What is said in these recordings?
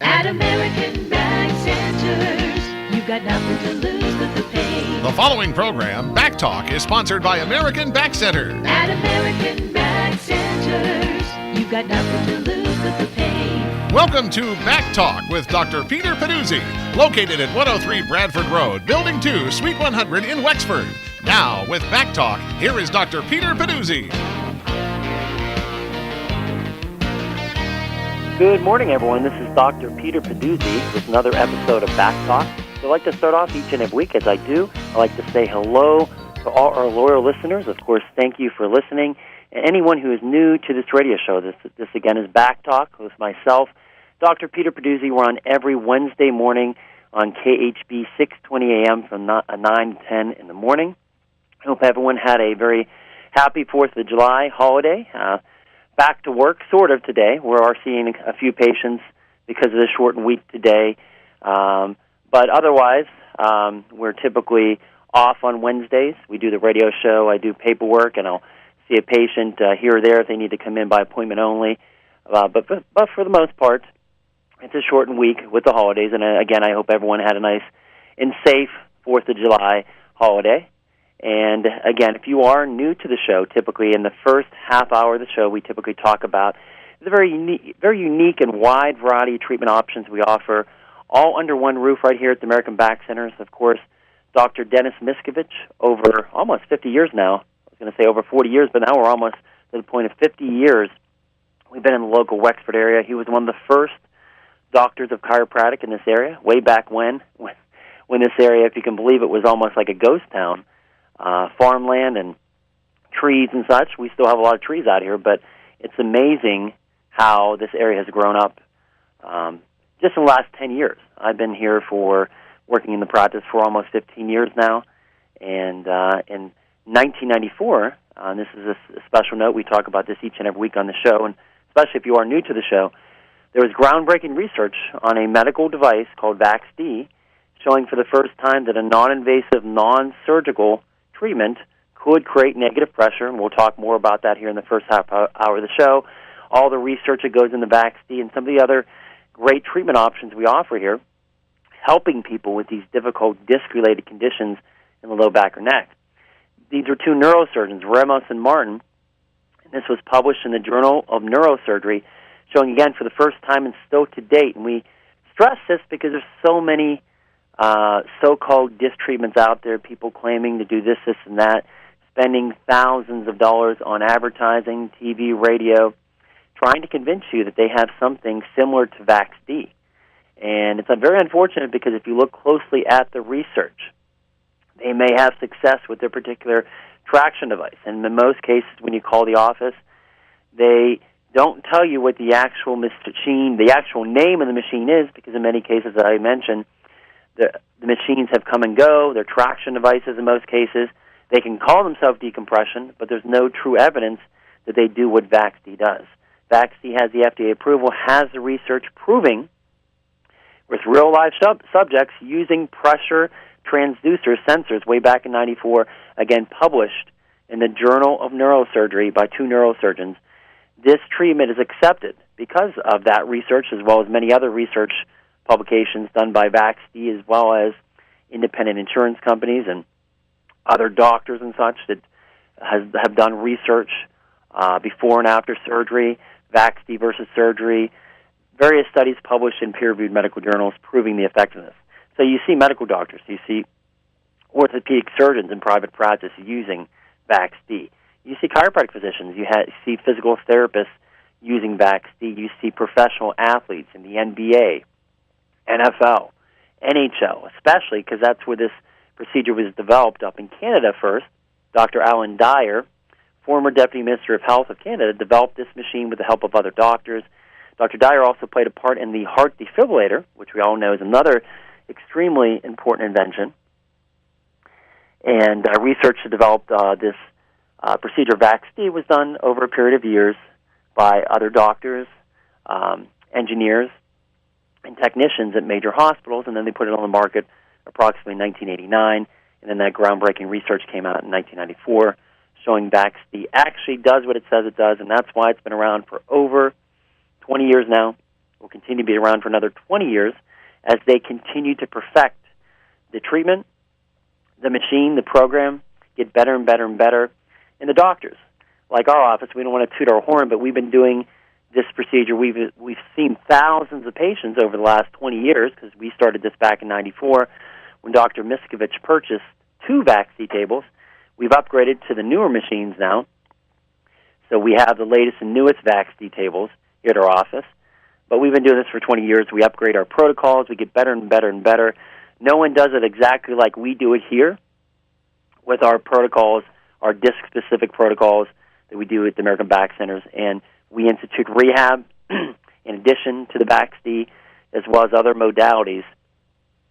At American Back Centers, you've got nothing to lose but the pain. The following program, BackTalk, is sponsored by American Back Center. At American Back Centers, you've got nothing to lose but the pain. Welcome to BackTalk with Dr. Peter Pedduzi, located at 103 Bradford Road, Building 2, Suite 100 in Wexford. Now, with BackTalk, here is Dr. Peter Pedduzi. Good morning, everyone. This is Dr. Peter Pedduzi with another episode of BackTalk. So I'd like to start off each and every week, as I do. I'd like to say hello to all our loyal listeners. Of course, thank you for listening. And anyone who is new to this radio show, this again is BackTalk with myself, Dr. Peter Pedduzi. We're on every Wednesday morning on KHB 620 a.m. from 9 to 10 in the morning. I hope everyone had a very happy 4th of July holiday. Back to work, sort of, today. We are seeing a few patients because of the shortened week today. But otherwise, we're typically off on Wednesdays. We do the radio show. I do paperwork, and I'll see a patient here or there if they need to come in by appointment only. But for the most part, it's a shortened week with the holidays. And again, I hope everyone had a nice and safe 4th of July holiday. And again, if you are new to the show, typically in the first half hour of the show, we typically talk about the very unique and wide variety of treatment options we offer, all under one roof right here at the American Back Centers. Of course, Dr. Dennis Miskovich, over almost 50 years now. I was going to say over 40 years, but now we're almost to the point of 50 years. We've been in the local Wexford area. He was one of the first doctors of chiropractic in this area, way back when this area, if you can believe it, was almost like a ghost town. Farmland and trees and such. We still have a lot of trees out here, but it's amazing how this area has grown up just in the last 10 years. I've been here working in the practice for almost 15 years now, and in 1994, and this is a special note, we talk about this each and every week on the show, and especially if you are new to the show, there was groundbreaking research on a medical device called VaxD, showing for the first time that a non-invasive, non-surgical treatment could create negative pressure, and we'll talk more about that here in the first half hour of the show. All the research that goes into VaxD and some of the other great treatment options we offer here, helping people with these difficult disc-related conditions in the low back or neck. These are two neurosurgeons, Ramos and Martin, and this was published in the Journal of Neurosurgery, showing again for the first time and still to date. And we stress this because there's so many so-called disc treatments out there, people claiming to do this, and that, spending thousands of dollars on advertising, TV, radio, trying to convince you that they have something similar to VaxD. And it's very unfortunate because if you look closely at the research, they may have success with their particular traction device. And in most cases, when you call the office, they don't tell you what the actual machine, the actual name of the machine is, because in many cases, as I mentioned, the machines have come and go. They're traction devices in most cases. They can call themselves decompression, but there's no true evidence that they do what VaxD does. VaxD has the FDA approval, has the research proving with real-life subjects using pressure transducer sensors way back in 94, again published in the Journal of Neurosurgery by two neurosurgeons. This treatment is accepted because of that research, as well as many other research publications done by VaxD, as well as independent insurance companies and other doctors and such that have done research before and after surgery, VaxD versus surgery, various studies published in peer-reviewed medical journals proving the effectiveness. So you see medical doctors, you see orthopedic surgeons in private practice using VaxD. You see chiropractic physicians, you see physical therapists using VaxD. You see professional athletes in the NBA, NFL, NHL, especially because that's where this procedure was developed up in Canada first. Dr. Alan Dyer, former Deputy Minister of Health of Canada, developed this machine with the help of other doctors. Dr. Dyer also played a part in the heart defibrillator, which we all know is another extremely important invention. And research to develop this procedure, VaxD, was done over a period of years by other doctors, engineers, and technicians at major hospitals, and then they put it on the market approximately in 1989, and then that groundbreaking research came out in 1994 showing VaxD actually does what it says it does, and that's why it's been around for over 20 years now. will continue to be around for another 20 years as they continue to perfect the treatment, the machine, the program, get better and better and better. And the doctors, like our office, we don't want to toot our horn, but we've been doing this procedure. We've seen thousands of patients over the last 20 years because we started this back in '94 when Dr. Miskovich purchased 2 VAC-C tables. We've upgraded to the newer machines now. So we have the latest and newest VAC-C tables here at our office. But we've been doing this for 20 years. We upgrade our protocols. We get better and better and better. No one does it exactly like we do it here with our protocols, our disc-specific protocols that we do at the American Back Centers. And we institute rehab in addition to the VAC-C as well as other modalities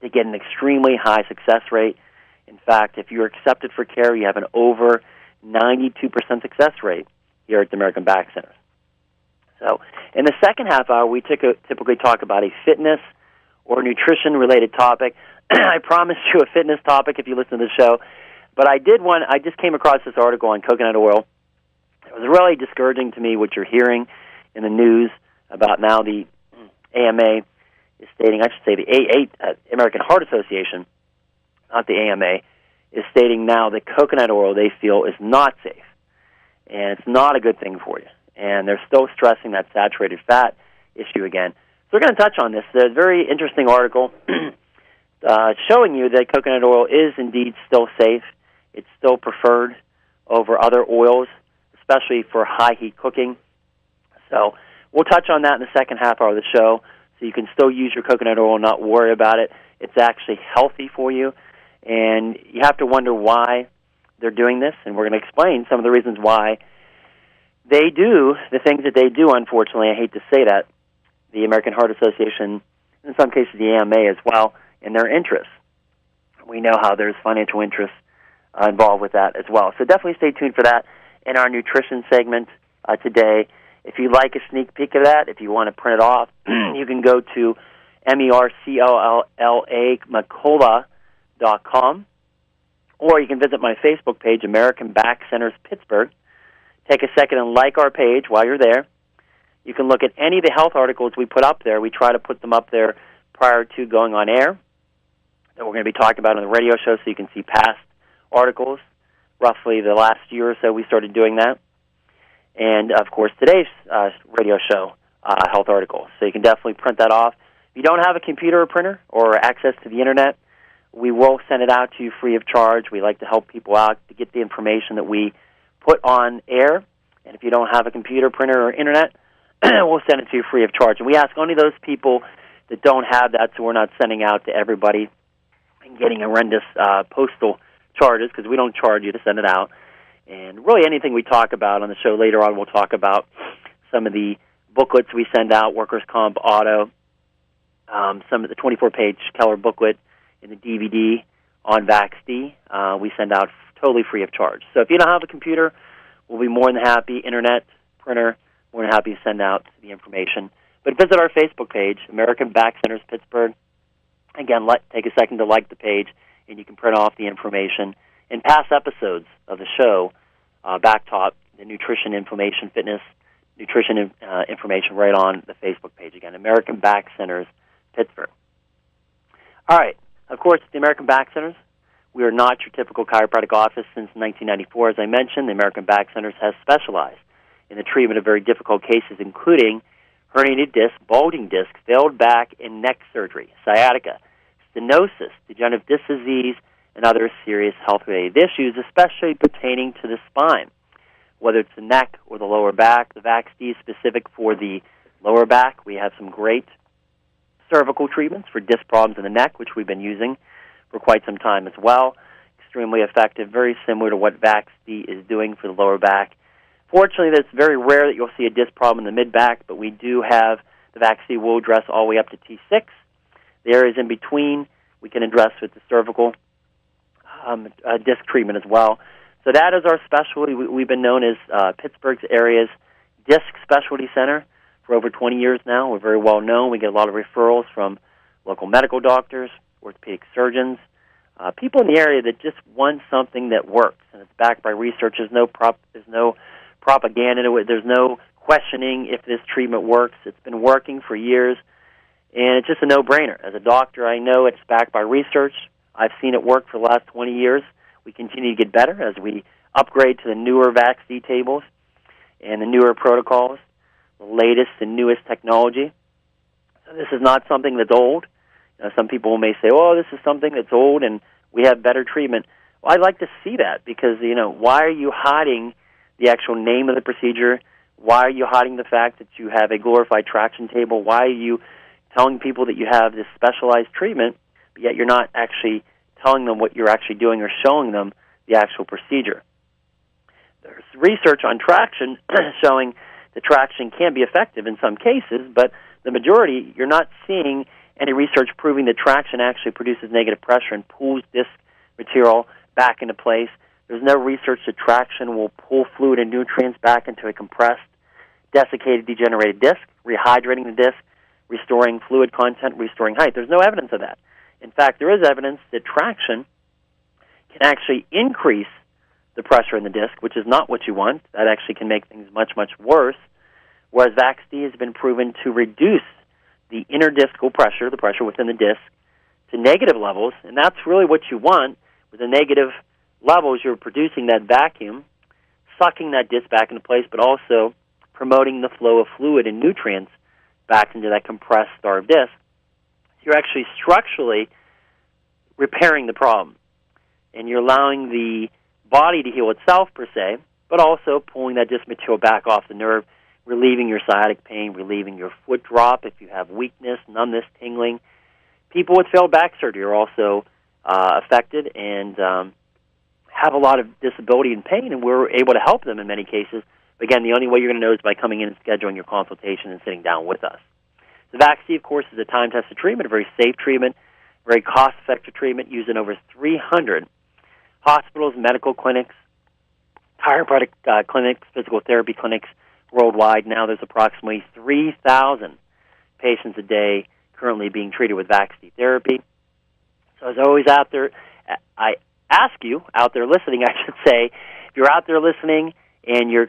to get an extremely high success rate. In fact, if you're accepted for care, you have an over 92% success rate here at the American Back Centers. So in the second half hour, we typically talk about a fitness or nutrition-related topic. I promised you a fitness topic if you listen to the show, but I just came across this article on coconut oil. It was really discouraging to me what you're hearing in the news about now the AMA is stating, I should say the American Heart Association, not the AMA, is stating now that coconut oil they feel is not safe, and it's not a good thing for you. And they're still stressing that saturated fat issue again. So we're going to touch on this. There's a very interesting article showing you that coconut oil is indeed still safe. It's still preferred over other oils, especially for high-heat cooking. So we'll touch on that in the second half hour of the show, so you can still use your coconut oil and not worry about it. It's actually healthy for you, and you have to wonder why they're doing this, and we're going to explain some of the reasons why they do the things that they do, unfortunately. I hate to say that. The American Heart Association, in some cases the AMA as well, in their interests. We know how there's financial interests involved with that as well. So definitely stay tuned for that in our nutrition segment today. If you like a sneak peek of that, if you want to print it off, you can go to mercola.com, or you can visit my Facebook page, American Back Centers Pittsburgh. Take a second and like our page while you're there. You can look at any of the health articles we put up there. We try to put them up there prior to going on air that we're going to be talking about on the radio show, so you can see past articles. Roughly the last year or so we started doing that. And, of course, today's radio show health articles. So you can definitely print that off. If you don't have a computer or printer or access to the Internet, we will send it out to you free of charge. We like to help people out to get the information that we put on air. And if you don't have a computer, printer, or Internet, we'll send it to you free of charge. And we ask only those people that don't have that, so we're not sending out to everybody and getting horrendous postal charges, because we don't charge you to send it out. And really anything we talk about on the show later on, we'll talk about some of the booklets we send out, Workers' Comp, Auto, some of the 24-page Keller booklet and the DVD on VAC-C we send out totally free of charge. So if you don't have a computer, we'll be more than happy, Internet, printer, more than happy to send out the information. But visit our Facebook page, American Back Centers Pittsburgh. Again, take a second to like the page, and you can print off the information. In past episodes of the show, BackTalk, the nutrition, inflammation, fitness, nutrition information right on the Facebook page. Again, American Back Centers Pittsburgh. All right. Of course, the American Back Centers, we are not your typical chiropractic office. Since 1994, as I mentioned, the American Back Centers has specialized in the treatment of very difficult cases, including herniated disc, bulging disc, failed back and neck surgery, sciatica, stenosis, degenerative disc disease, and other serious health-related issues, especially pertaining to the spine, whether it's the neck or the lower back. The VAC-C is specific for the lower back. We have some great cervical treatments for disc problems in the neck, which we've been using for quite some time as well. Extremely effective, very similar to what VAC-C is doing for the lower back. Fortunately, it's very rare that you'll see a disc problem in the mid-back, but we do have the VAC-C will address all the way up to T6. The areas in between we can address with the cervical disc treatment as well. So that is our specialty. We've been known as Pittsburgh's area's disc specialty center for over 20 years now. We're very well known. We get a lot of referrals from local medical doctors, orthopedic surgeons, people in the area that just want something that works, and it's backed by research. There's no propaganda to it. There's no questioning if this treatment works. It's been working for years, and it's just a no-brainer. As a doctor, I know it's backed by research. I've seen it work for the last 20 years. We continue to get better as we upgrade to the newer VAC-C tables and the newer protocols, the latest and newest technology. So this is not something that's old. Some people may say, oh, this is something that's old and we have better treatment. Well, I'd like to see that because, why are you hiding the actual name of the procedure? Why are you hiding the fact that you have a glorified traction table? Why are you telling people that you have this specialized treatment, but yet you're not actually telling them what you're actually doing or showing them the actual procedure? There's research on traction showing that traction can be effective in some cases, but the majority, you're not seeing any research proving that traction actually produces negative pressure and pulls disc material back into place. There's no research that traction will pull fluid and nutrients back into a compressed, desiccated, degenerated disc, rehydrating the disc, restoring fluid content, restoring height. There's no evidence of that. In fact, there is evidence that traction can actually increase the pressure in the disc, which is not what you want. That actually can make things much, much worse, whereas VAC-C has been proven to reduce the interdiscal pressure, the pressure within the disc, to negative levels, and that's really what you want. With the negative levels, you're producing that vacuum, sucking that disc back into place, but also promoting the flow of fluid and nutrients back into that compressed, starved disc. You're actually structurally repairing the problem, and you're allowing the body to heal itself, per se, but also pulling that disc material back off the nerve, relieving your sciatic pain, relieving your foot drop if you have weakness, numbness, tingling. People with failed back surgery are also affected and have a lot of disability and pain, and we're able to help them in many cases. But again, the only way you're going to know is by coming in and scheduling your consultation and sitting down with us. The VAC-C, of course, is a time-tested treatment, a very safe treatment, very cost-effective treatment used in over 300 hospitals, medical clinics, chiropractic clinics, physical therapy clinics worldwide. Now there's approximately 3,000 patients a day currently being treated with VAC-C therapy. So as always out there, I ask you, out there listening, I should say, if you're out there listening and you're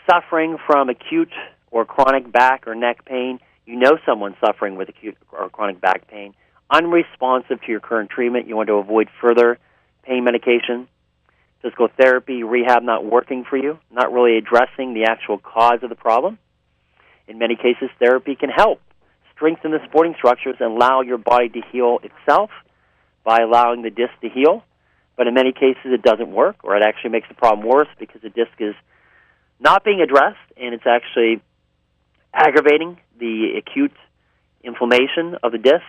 suffering from acute or chronic back or neck pain, you know someone suffering with acute or chronic back pain, unresponsive to your current treatment, you want to avoid further pain medication, physical therapy, rehab not working for you, not really addressing the actual cause of the problem. In many cases, therapy can help strengthen the supporting structures and allow your body to heal itself by allowing the disc to heal. But in many cases, it doesn't work, or it actually makes the problem worse because the disc is not being addressed, and it's actually aggravating the acute inflammation of the disc.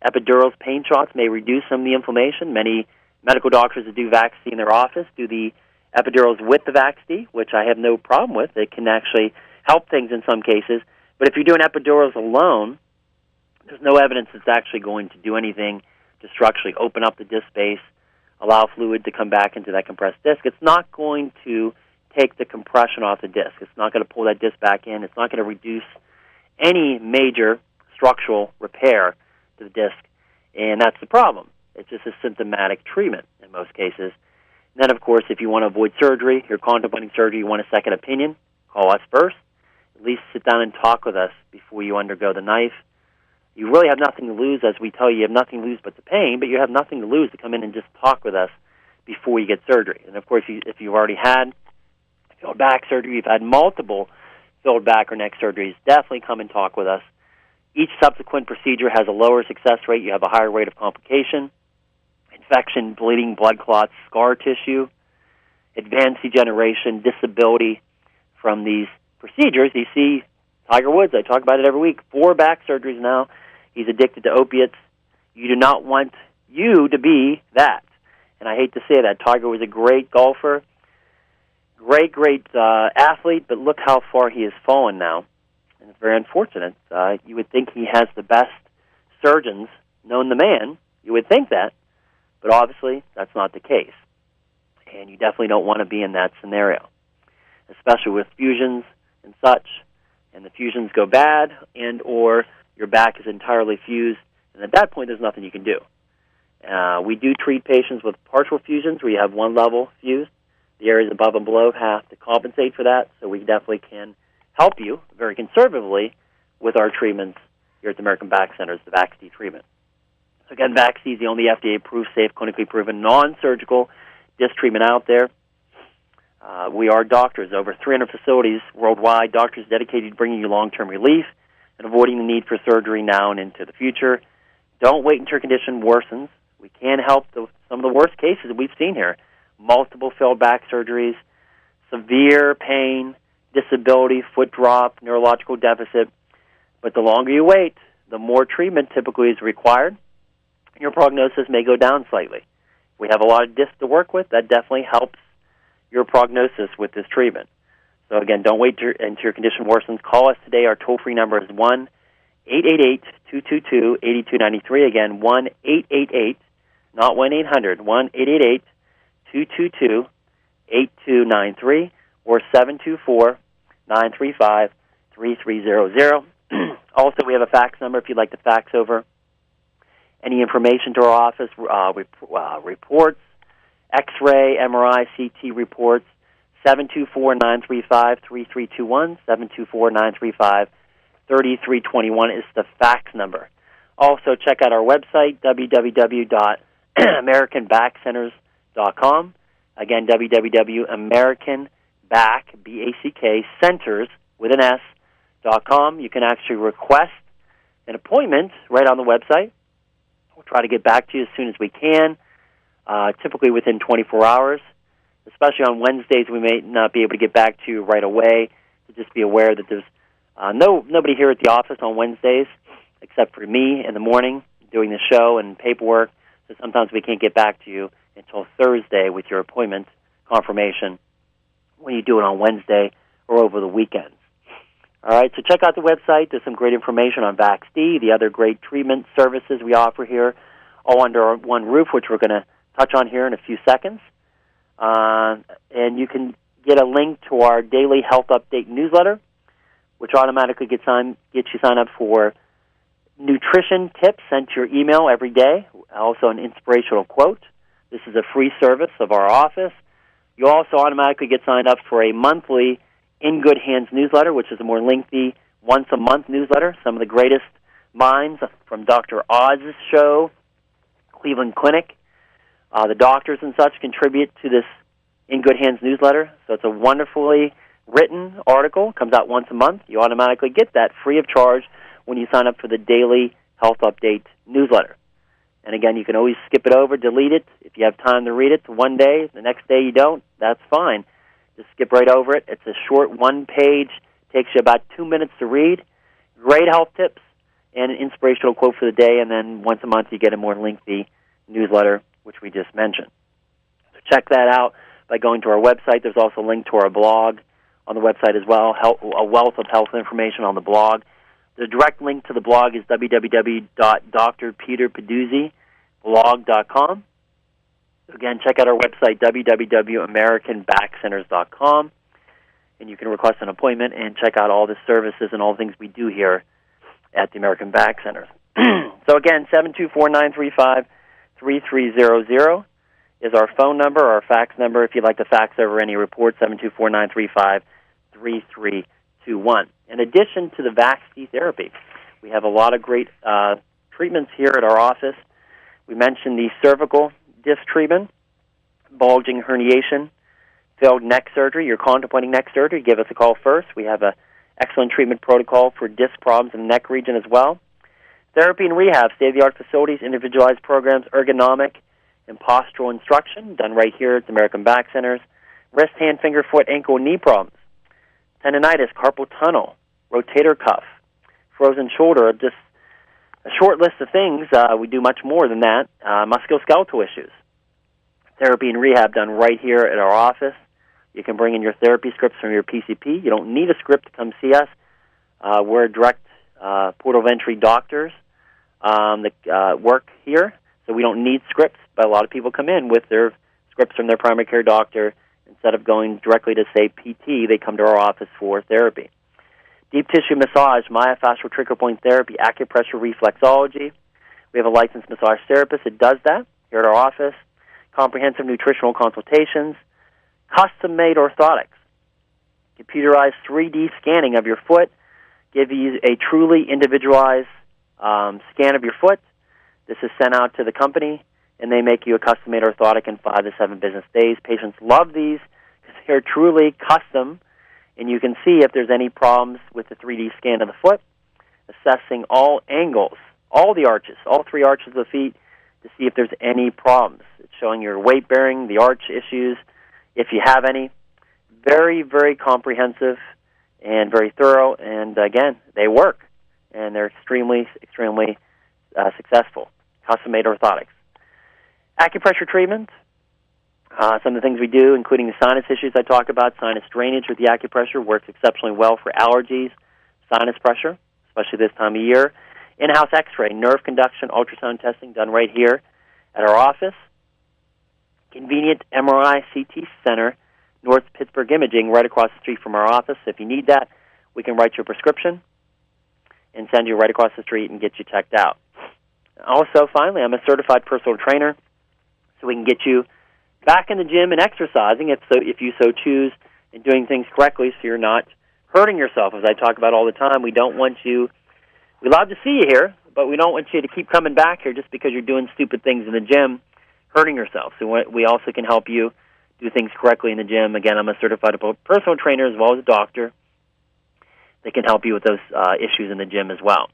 Epidurals, pain shots may reduce some of the inflammation. Many medical doctors that do VAC-C in their office do the epidurals with the VAC-C, which I have no problem with. It can actually help things in some cases. But if you're doing epidurals alone, there's no evidence it's actually going to do anything to structurally open up the disc space, allow fluid to come back into that compressed disc. It's not going to take the compression off the disc. It's not going to pull that disc back in. It's not going to reduce any major structural repair to the disc, and that's the problem. It's just a symptomatic treatment in most cases. And then, of course, if you want to avoid surgery, you're contemplating surgery, you want a second opinion, call us first. At least sit down and talk with us before you undergo the knife. You really have nothing to lose. As we tell you, you have nothing to lose but the pain, but you have nothing to lose to come in and just talk with us before you get surgery. And, of course, if you've already had failed back surgery, you've had multiple failed back or neck surgeries, definitely come and talk with us. Each subsequent procedure has a lower success rate. You have a higher rate of complication, infection, bleeding, blood clots, scar tissue, advanced degeneration, disability from these procedures. You see Tiger Woods, I talk about it every week, 4 back surgeries now. He's addicted to opiates. You do not want you to be that. And I hate to say that. Tiger was a great golfer, great athlete, but look how far he has fallen now. And it's very unfortunate. You would think he has the best surgeons known to man. You would think that. But obviously, that's not the case. And you definitely don't want to be in that scenario, especially with fusions and such. And the fusions go bad, and or your back is entirely fused. And at that point, there's nothing you can do. We do treat patients with partial fusions where you have one level fused. The areas above and below have to compensate for that, so we definitely can help you very conservatively with our treatments here at the American Back Centers, the VAC-C treatment. So again, VAC-C is the only FDA-approved, safe, clinically proven, non-surgical disc treatment out there. We are doctors, over 300 facilities worldwide, doctors dedicated to bringing you long-term relief and avoiding the need for surgery now and into the future. Don't wait until your condition worsens. We can help some of the worst cases that we've seen here. Multiple failed back surgeries, severe pain, disability, foot drop, neurological deficit. But the longer you wait, the more treatment typically is required. Your prognosis may go down slightly. We have a lot of discs to work with. That definitely helps your prognosis with this treatment. So again, don't wait until your condition worsens. Call us today. Our toll-free number is 1-888-222-8293. Again, 1-888, not 1-800, 1-888-222-8293 or 724-935-3300. Also, we have a fax number if you'd like to fax over any information to our office, reports, X-ray, MRI, CT reports, 724-935-3321, 724-935-3321 is the fax number. Also, check out our website, www.americanbackcenters.com. Again, www.americanbackcenters with an S.com. You can actually request an appointment right on the website. We'll try to get back to you as soon as we can, typically within 24 hours. Especially on Wednesdays, we may not be able to get back to you right away. So just be aware that there's nobody here at the office on Wednesdays except for me in the morning doing the show and paperwork. So sometimes we can't get back to you until Thursday with your appointment confirmation when you do it on Wednesday or over the weekends. All right, so check out the website. There's some great information on VAC-C, the other great treatment services we offer here, all under one roof, which we're going to touch on here in a few seconds. And you can get a link to our daily health update newsletter, which automatically gets you signed up for nutrition tips sent to your email every day, also an inspirational quote. This is a free service of our office. You also automatically get signed up for a monthly In Good Hands newsletter, which is a more lengthy once-a-month newsletter. Some of the greatest minds from Dr. Oz's show, Cleveland Clinic, the doctors and such contribute to this In Good Hands newsletter. So it's a wonderfully written article. Comes out once a month. You automatically get that free of charge when you sign up for the daily health update newsletter. And again, you can always skip it over, delete it. If you have time to read it one day, the next day you don't, that's fine. Just skip right over it. It's a short one-page, takes you about 2 minutes to read. Great health tips and an inspirational quote for the day, and then once a month you get a more lengthy newsletter, which we just mentioned. So check that out by going to our website. There's also a link to our blog on the website as well, a wealth of health information on the blog. The direct link to the blog is www.drpeterpedduziblog.com. Again, check out our website, www.americanbackcenters.com, and you can request an appointment and check out all the services and all the things we do here at the American Back Centers. So again, 724-935-3300 is our phone number, our fax number. If you'd like to fax over any reports, 724-935-3321. In addition to the VAC-C therapy, we have a lot of great treatments here at our office. We mentioned the cervical disc treatment, bulging herniation, failed neck surgery. You're contemplating neck surgery, give us a call first. We have an excellent treatment protocol for disc problems in the neck region as well. Therapy and rehab, state-of-the-art facilities, individualized programs, ergonomic and postural instruction, done right here at the American Back Centers. Wrist, hand, finger, foot, ankle, and knee problems. Tendinitis, carpal tunnel, rotator cuff, frozen shoulder, just a short list of things. We do much more than that. Musculoskeletal issues. Therapy and rehab done right here at our office. You can bring in your therapy scripts from your PCP. You don't need a script to come see us. We're direct port of entry doctors that work here, so we don't need scripts, but a lot of people come in with their scripts from their primary care doctor. Instead of going directly to, say, PT, they come to our office for therapy. Deep tissue massage, myofascial trigger point therapy, acupressure, reflexology. We have a licensed massage therapist that does that here at our office. Comprehensive nutritional consultations, custom-made orthotics. computerized 3D scanning of your foot, give you a truly individualized scan of your foot. This is sent out to the company, and they make you a custom-made orthotic in 5 to 7 business days. Patients love these because they're truly custom, and you can see if there's any problems with the 3D scan of the foot, assessing all angles, all the arches, all 3 arches of the feet, to see if there's any problems. It's showing your weight bearing, the arch issues, if you have any. Very, very comprehensive and very thorough, and again, they work, and they're extremely, extremely successful. Custom-made orthotics. Acupressure treatment, some of the things we do, including the sinus issues I talk about. Sinus drainage with the acupressure works exceptionally well for allergies, sinus pressure, especially this time of year. In-house x-ray, nerve conduction, ultrasound testing done right here at our office. Convenient MRI CT center, North Pittsburgh Imaging, right across the street from our office. If you need that, we can write you a prescription and send you right across the street and get you checked out. Also, finally, I'm a certified personal trainer, so we can get you back in the gym and exercising if you so choose, and doing things correctly so you're not hurting yourself. As I talk about all the time, we love to see you here, but we don't want you to keep coming back here just because you're doing stupid things in the gym, hurting yourself. So we also can help you do things correctly in the gym. Again, I'm a certified personal trainer as well as a doctor. They can help you with those issues in the gym as well.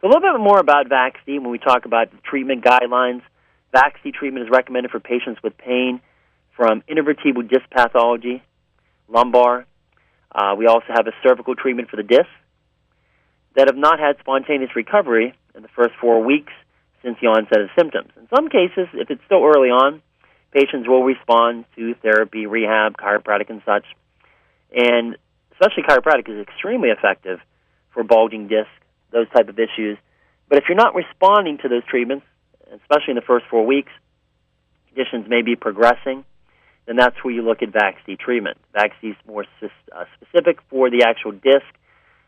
So a little bit more about VAXC when we talk about the treatment guidelines. VAXC treatment is recommended for patients with pain from intervertebral disc pathology, lumbar. We also have a cervical treatment for the disc that have not had spontaneous recovery in the first 4 weeks since the onset of symptoms. In some cases, if it's still early on, patients will respond to therapy, rehab, chiropractic, and such. And especially chiropractic is extremely effective for bulging disc, those type of issues. But if you're not responding to those treatments, especially in the first 4 weeks, conditions may be progressing, then that's where you look at VAXC treatment. VAXC is more specific for the actual disc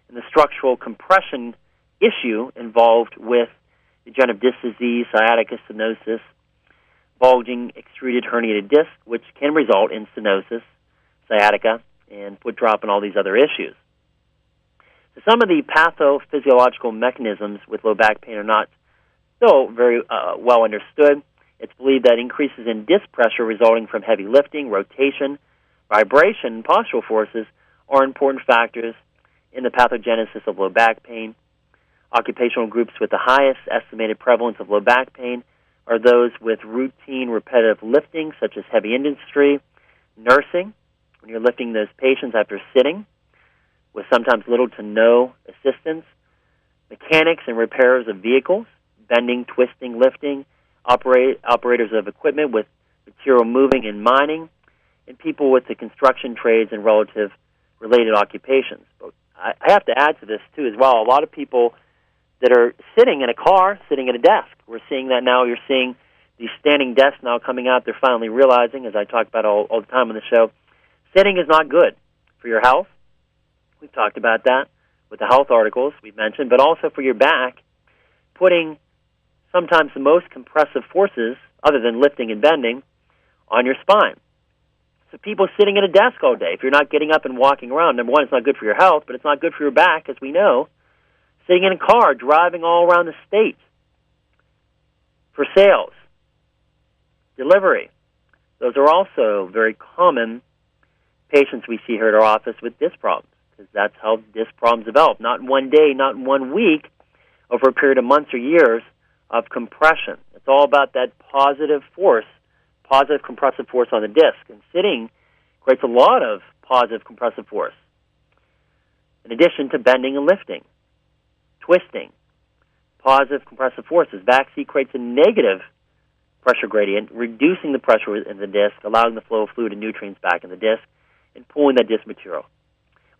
and the structural compression issue involved with degenerative disc disease, sciatica, stenosis, bulging, extruded herniated disc, which can result in stenosis, sciatica, and foot drop and all these other issues. So some of the pathophysiological mechanisms with low back pain are not still very well understood. It's believed that increases in disc pressure resulting from heavy lifting, rotation, vibration, and postural forces are important factors in the pathogenesis of low back pain. Occupational groups with the highest estimated prevalence of low back pain are those with routine repetitive lifting, such as heavy industry, nursing, when you're lifting those patients after sitting, with sometimes little to no assistance, mechanics and repairers of vehicles, bending, twisting, lifting, operators of equipment with material moving and mining, and people with the construction trades and related occupations. But I have to add to this, too, as well. A lot of people that are sitting in a car, sitting at a desk. We're seeing that now. You're seeing these standing desks now coming out. They're finally realizing, as I talk about all the time on the show, sitting is not good for your health. We've talked about that with the health articles we've mentioned, but also for your back, putting sometimes the most compressive forces, other than lifting and bending, on your spine. So people sitting at a desk all day, if you're not getting up and walking around, number one, it's not good for your health, but it's not good for your back, as we know. Sitting in a car, driving all around the state for sales, delivery. Those are also very common patients we see here at our office with disc problems, because that's how disc problems develop. Not in one day, not in 1 week, over a period of months or years of compression. It's all about that positive force, positive compressive force on the disc. And sitting creates a lot of positive compressive force, in addition to bending and lifting, twisting, positive compressive forces. VAXC creates a negative pressure gradient, reducing the pressure in the disc, allowing the flow of fluid and nutrients back in the disc, and pulling that disc material.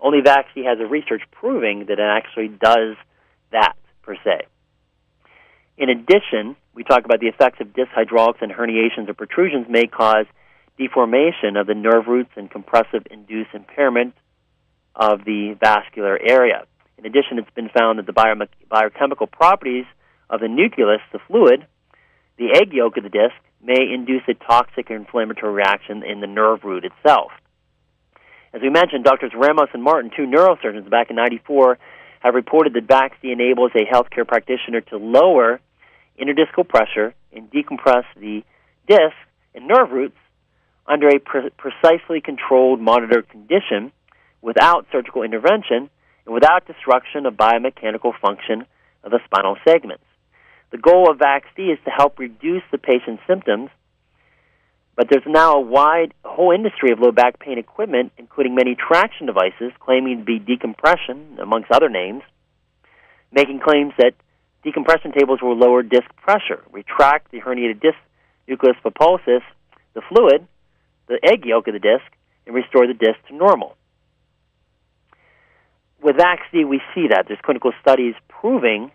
Only VAXC has a research proving that it actually does that, per se. In addition, we talk about the effects of disc hydraulics, and herniations or protrusions may cause deformation of the nerve roots and compressive-induced impairment of the vascular area. In addition, it's been found that the biochemical properties of the nucleus, the fluid, the egg yolk of the disc, may induce a toxic or inflammatory reaction in the nerve root itself. As we mentioned, Drs. Ramos and Martin, two neurosurgeons back in '94, have reported that VAXD enables a healthcare practitioner to lower interdiscal pressure and decompress the disc and nerve roots under a precisely controlled, monitored condition without surgical intervention and without destruction of biomechanical function of the spinal segments. The goal of VAXD is to help reduce the patient's symptoms, but there's now a whole industry of low back pain equipment, including many traction devices claiming to be decompression, amongst other names, making claims that decompression tables will lower disc pressure, retract the herniated disc nucleus pulposus, the fluid, the egg yolk of the disc, and restore the disc to normal. With VAXD, we see that. There's clinical studies proving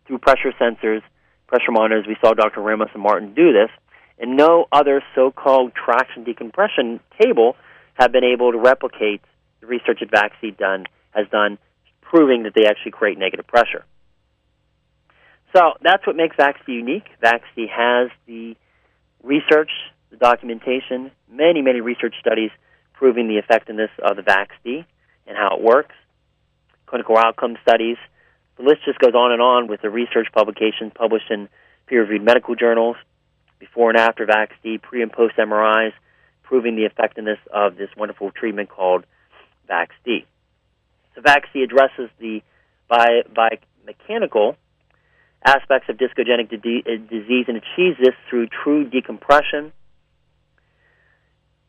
through pressure sensors, pressure monitors. We saw Dr. Ramos and Martin do this, and no other so-called traction decompression table have been able to replicate the research that VAXD has done, proving that they actually create negative pressure. So that's what makes VAXD unique. VAXD has the research, the documentation, many research studies proving the effectiveness of the VAXD and how it works, clinical outcome studies. The list just goes on and on with the research publications published in peer-reviewed medical journals, before and after VAXD, pre- and post-MRIs, proving the effectiveness of this wonderful treatment called VAXD. So VAXD addresses the biomechanical aspects of discogenic disease and achieves this through true decompression.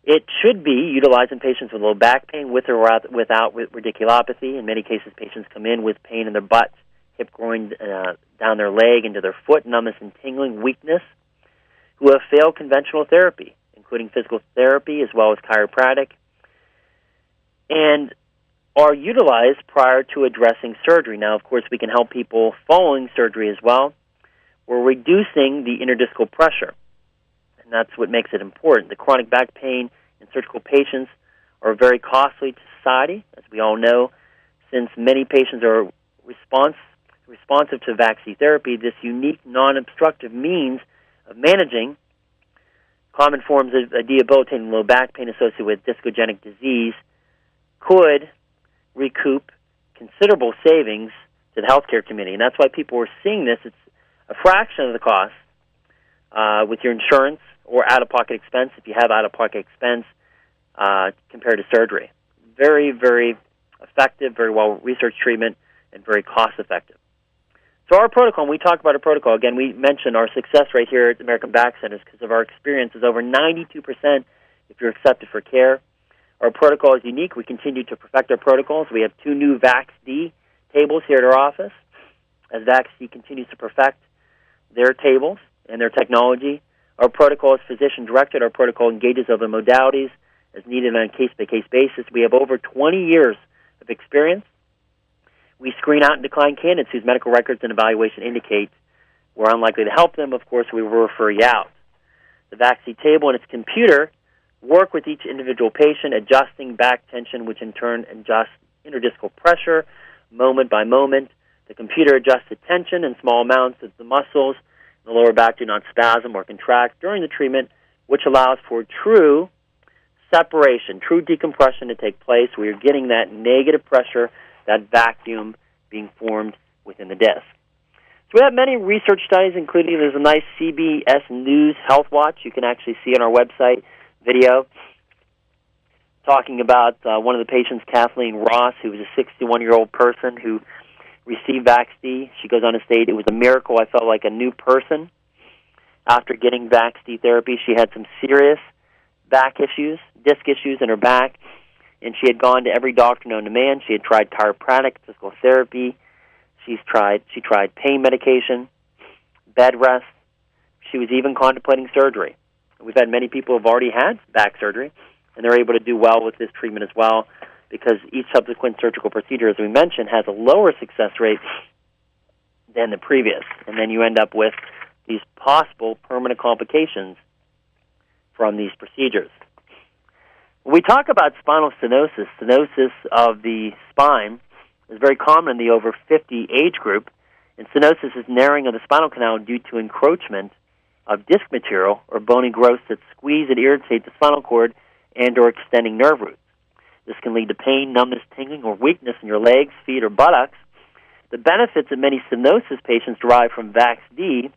It should be utilized in patients with low back pain with or without radiculopathy. In many cases, patients come in with pain in their butt, hip, groin, down their leg, into their foot, numbness and tingling, weakness, who have failed conventional therapy, including physical therapy as well as chiropractic, and are utilized prior to addressing surgery. Now, of course, we can help people following surgery as well. We're reducing the interdiscal pressure, and that's what makes it important. The chronic back pain in surgical patients are very costly to society, as we all know, since many patients are responsive to VAXD therapy. This unique, non-obstructive means of managing common forms of debilitating low back pain associated with discogenic disease could recoup considerable savings to the healthcare community. And that's why people are seeing this. It's a fraction of the cost with your insurance or out-of-pocket expense, if you have out-of-pocket expense, compared to surgery. Very, very effective, very well-researched treatment, and very cost-effective. So our protocol, when we talk about our protocol, again, we mentioned our success rate here at the American Back Centers because of our experience is over 92% if you're accepted for care. Our protocol is unique. We continue to perfect our protocols. We have 2 new VAXD tables here at our office as VAXD continues to perfect their tables and their technology. Our protocol is physician-directed. Our protocol engages other modalities as needed on a case-by-case basis. We have over 20 years of experience. We screen out and decline candidates whose medical records and evaluation indicate we're unlikely to help them. Of course, we will refer you out. The VAXD table and its computer work with each individual patient, adjusting back tension, which in turn adjusts interdiscal pressure moment by moment. The computer adjusts the tension in small amounts as the muscles in the lower back do not spasm or contract during the treatment, which allows for true separation, true decompression to take place. We are getting that negative pressure, that vacuum being formed within the disc. So we have many research studies, including there's a nice CBS News Health Watch you can actually see on our website video talking about one of the patients, Kathleen Ross, who was a 61-year-old person who received VAXD. She goes on to state, it was a miracle. I felt like a new person after getting VAXD therapy. She had some serious back issues, disc issues in her back, and she had gone to every doctor known to man. She had tried chiropractic, physical therapy. She tried pain medication, bed rest. She was even contemplating surgery. We've had many people who have already had back surgery, and they're able to do well with this treatment as well because each subsequent surgical procedure, as we mentioned, has a lower success rate than the previous. And then you end up with these possible permanent complications from these procedures. When we talk about spinal stenosis of the spine is very common in the over 50 age group, and stenosis is narrowing of the spinal canal due to encroachment of disc material or bony growths that squeeze and irritate the spinal cord and or extending nerve roots. This can lead to pain, numbness, tingling, or weakness in your legs, feet, or buttocks. The benefits that many stenosis patients derive from VAX-D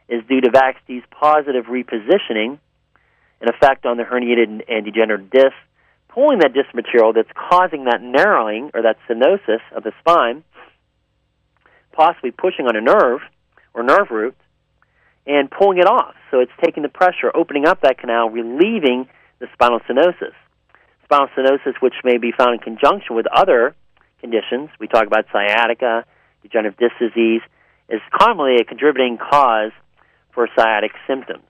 is due to VAX-D's positive repositioning, an effect on the herniated and degenerative disc, pulling that disc material that's causing that narrowing or that stenosis of the spine, possibly pushing on a nerve or nerve root, and pulling it off. So it's taking the pressure, opening up that canal, relieving the spinal stenosis. Spinal stenosis, which may be found in conjunction with other conditions, we talk about sciatica, degenerative disc disease, is commonly a contributing cause for sciatic symptoms.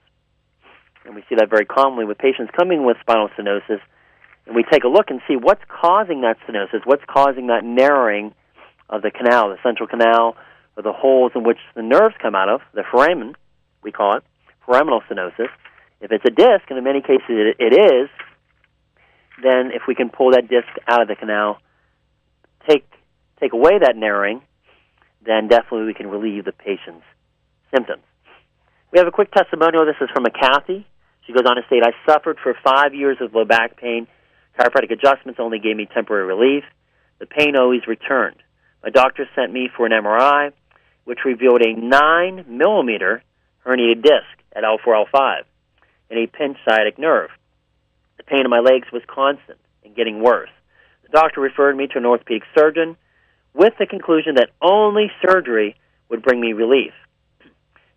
And we see that very commonly with patients coming with spinal stenosis, and we take a look and see what's causing that stenosis, what's causing that narrowing of the canal, the central canal, or the holes in which the nerves come out of, the foramen, we call it, foraminal stenosis. If it's a disc, and in many cases it is, then if we can pull that disc out of the canal, take away that narrowing, then definitely we can relieve the patient's symptoms. We have a quick testimonial. This is from a Kathy. She goes on to state, I suffered for 5 years of low back pain. Chiropractic adjustments only gave me temporary relief. The pain always returned. My doctor sent me for an MRI, which revealed a 9-millimeter herniated disc at L4, L5 and a pinched sciatic nerve. The pain in my legs was constant and getting worse. The doctor referred me to an orthopedic surgeon with the conclusion that only surgery would bring me relief.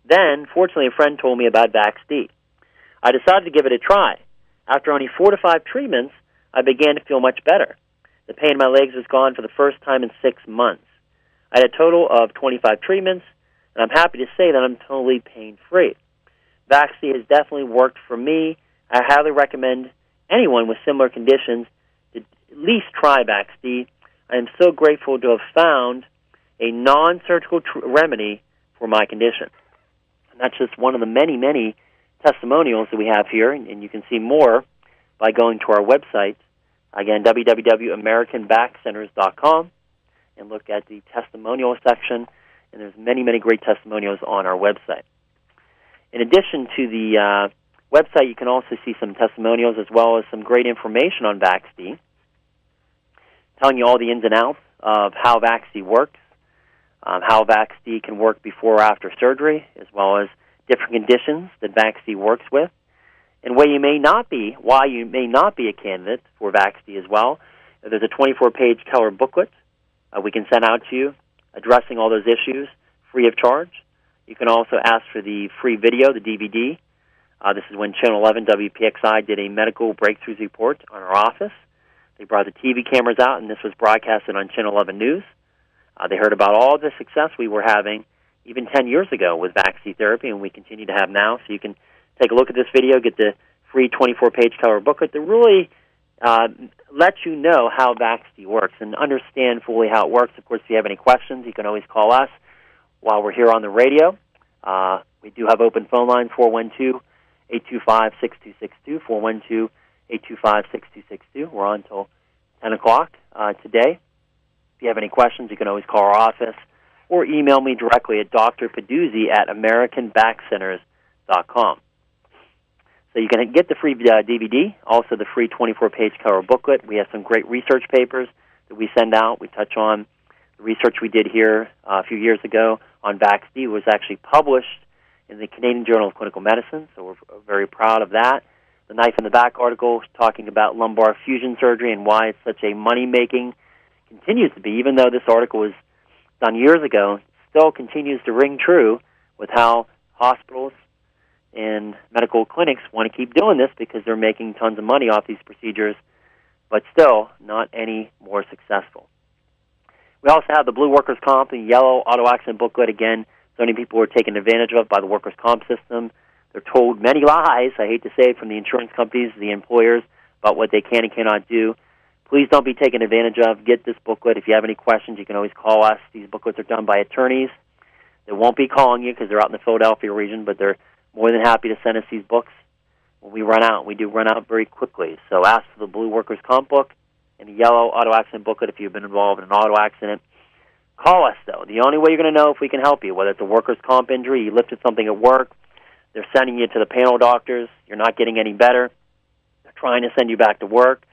Then, fortunately, a friend told me about VAX-D. I decided to give it a try. After only 4 to 5 treatments, I began to feel much better. The pain in my legs was gone for the first time in 6 months. I had a total of 25 treatments, and I'm happy to say that I'm totally pain-free. VAX-D has definitely worked for me. I highly recommend anyone with similar conditions to at least try VAX-D. I am so grateful to have found a non-surgical remedy for my condition. And that's just one of the many, many testimonials that we have here, and you can see more by going to our website, again, www.americanbackcenters.com, and look at the testimonial section, and there's many, many great testimonials on our website. In addition to the website, you can also see some testimonials as well as some great information on VAX-D, telling you all the ins and outs of how VAX-D works, how VAX-D can work before or after surgery, as well as different conditions that VAX-D works with, and why you may not be a candidate for VAX-D as well. There's a 24-page color booklet we can send out to you addressing all those issues free of charge. You can also ask for the free video, the DVD. This is when Channel 11 WPXI did a medical breakthroughs report on our office. They brought the TV cameras out, and this was broadcasted on Channel 11 News. They heard about all the success we were having even 10 years ago with VAX-D therapy, and we continue to have now. So you can take a look at this video, get the free 24-page color booklet that really lets you know how VAX-D works and understand fully how it works. Of course, if you have any questions, you can always call us while we're here on the radio. We do have open phone line, 412-825-6262, 412-825-6262. We're on until 10 o'clock today. If you have any questions, you can always call our office or email me directly at drpedduzi@americanbackcenters.com. So you can get the free DVD, also the free 24-page color booklet. We have some great research papers that we send out. We touch on the research we did here a few years ago on VAX-D. It was actually published in the Canadian Journal of Clinical Medicine, so we're very proud of that. The Knife in the Back article talking about lumbar fusion surgery and why it's such a money-making, continues to be, even though this article was done years ago, still continues to ring true with how hospitals and medical clinics want to keep doing this because they're making tons of money off these procedures, but still not any more successful. We also have the blue workers' comp, the yellow auto accident booklet. Again, so many people are taken advantage of by the workers' comp system. They're told many lies, I hate to say it, from the insurance companies, the employers, about what they can and cannot do. Please don't be taken advantage of. Get this booklet. If you have any questions, you can always call us. These booklets are done by attorneys. They won't be calling you because they're out in the Philadelphia region, but they're more than happy to send us these books when we run out. We do run out very quickly. So ask for the blue workers' comp book and the yellow auto accident booklet if you've been involved in an auto accident. Call us, though. The only way you're going to know if we can help you, whether it's a workers' comp injury, you lifted something at work, they're sending you to the panel doctors, you're not getting any better, they're trying to send you back to work,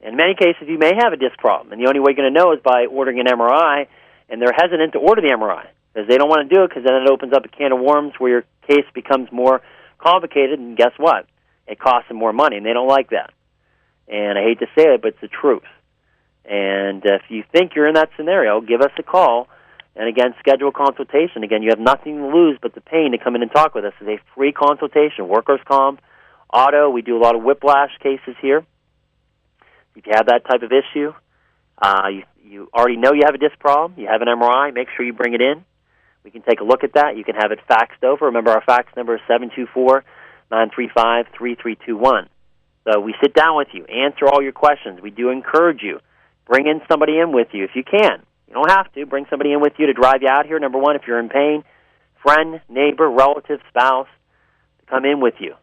In many cases, you may have a disc problem, and the only way you're going to know is by ordering an MRI, and they're hesitant to order the MRI because they don't want to do it because then it opens up a can of worms where your case becomes more complicated, and guess what? It costs them more money, and they don't like that. And I hate to say it, but it's the truth. And if you think you're in that scenario, give us a call. And again, schedule a consultation. Again, you have nothing to lose but the pain to come in and talk with us. It's a free consultation. Workers' comp, auto, we do a lot of whiplash cases here. If you have that type of issue, you already know you have a disc problem, you have an MRI, make sure you bring it in. We can take a look at that. You can have it faxed over. Remember, our fax number is 724-935-3321. So we sit down with you, answer all your questions. We do encourage you. Bring in somebody in with you if you can. You don't have to. Bring somebody in with you to drive you out here. Number one, if you're in pain, friend, neighbor, relative, spouse, to come in with you.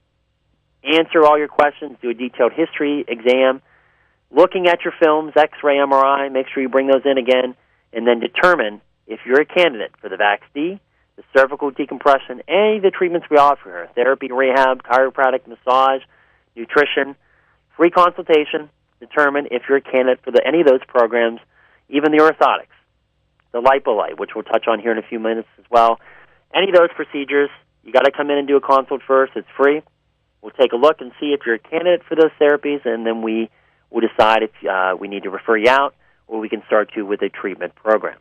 Answer all your questions. Do a detailed history exam. Looking at your films, X-ray, MRI, make sure you bring those in again, and then determine if you're a candidate for the VAX-D, the cervical decompression, any of the treatments we offer here, therapy, rehab, chiropractic, massage, nutrition, free consultation, determine if you're a candidate for any of those programs, even the orthotics, the lipolite, which we'll touch on here in a few minutes as well. Any of those procedures, you got to come in and do a consult first. It's free. We'll take a look and see if you're a candidate for those therapies, and then we will decide if we need to refer you out or we can start you with a treatment program.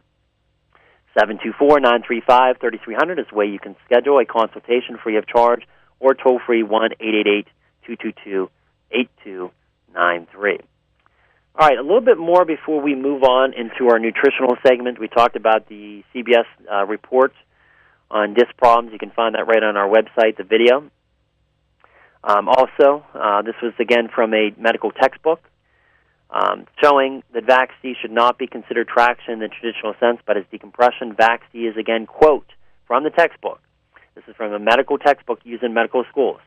724-935-3300 is the way you can schedule a consultation free of charge, or toll-free 1-888-222-8293. All right, a little bit more before we move on into our nutritional segment. We talked about the CBS report on disc problems. You can find that right on our website, the video. Also, this was, again, from a medical textbook showing that VAX-D should not be considered traction in the traditional sense, but as decompression. VAX-D is, again, quote, from the textbook. This is from a medical textbook used in medical schools.